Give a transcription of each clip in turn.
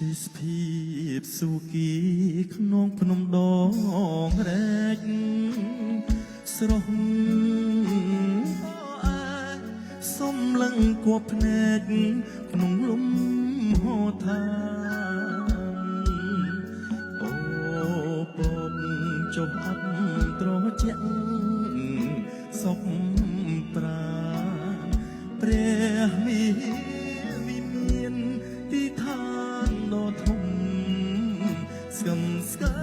ទេសភាពស៊ូគីក្នុងភ្នំដងរែកស្រស់អើសំឡឹងគួបភ្នែកក្នុងលំហថាអូពំចុះអប់ត្រជាក់សុខប្រាព្រះវិមានទីឋានដ៏ធំស្កឹមស្កៃ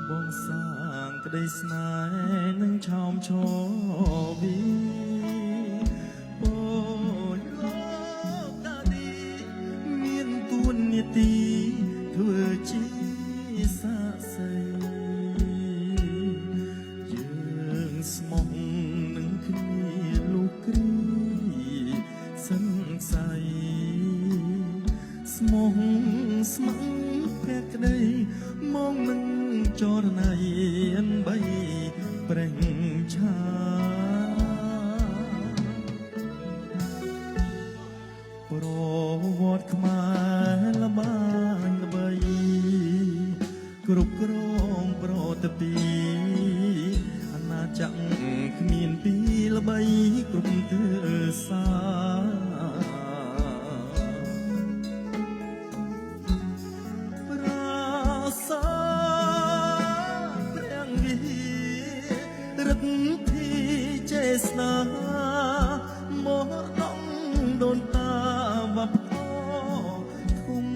បងសាងក្តីស្នេហ៍នឹងឆោមឆវីអូយលោកតាឌីមានទួនាទីធ្វើជាសាក្សីយើងស្មោះនឹងគ្នាលោកគ្រីសង្ស័យស្មោះស្ម័គ្រភក្តីមកនឹងចរណៃអនបីប្រេងឆាប្រវត្តិខ្មែរល្បាញល្បីគ្រប់គ្រងប្រតិពីអាណាចក្រគ្មានពីល្បីគ្រប់ទើសាប្រាសាទព្រះវិហាររិទ្ធិចេស្តាមកដំដូនតាវប្បធម៌ធំ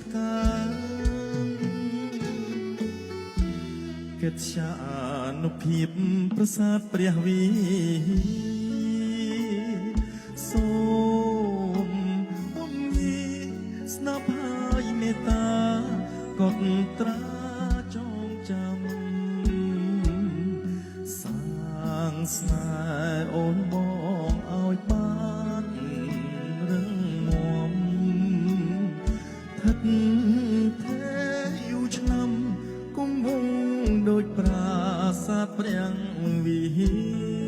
ផ្កាកិត្យានុភាពប្រាសាទព្រះវិហារសូមអំញីស្នាប់ហើយមេត្តាកត់ត្រាចងចាំសាងស្នេហ៍អូនបងឲ្យបានរឹងមាំថិតថេរយូរឆ្នាំគង់វង្សដូចប្រាសាទព្រះវិហារ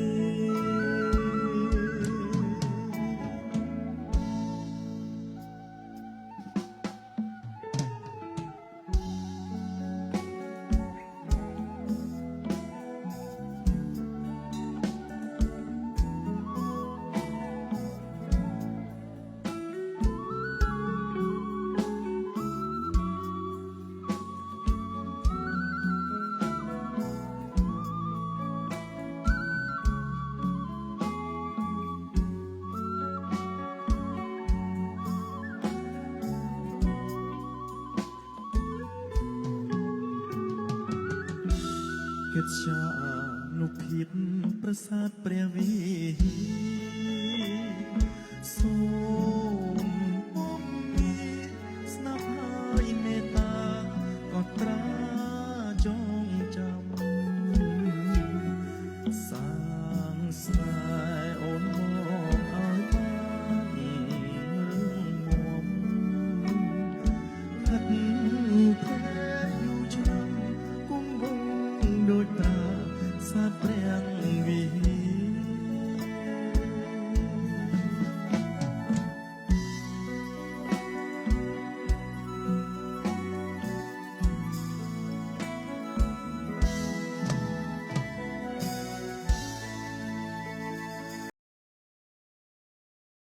កិត្យានុភាពប្រាសាទព្រះវិហារសូមអំញីស្នាប់ហើយមេត្តាកត់ត្រាចងចាំសាងស្នេ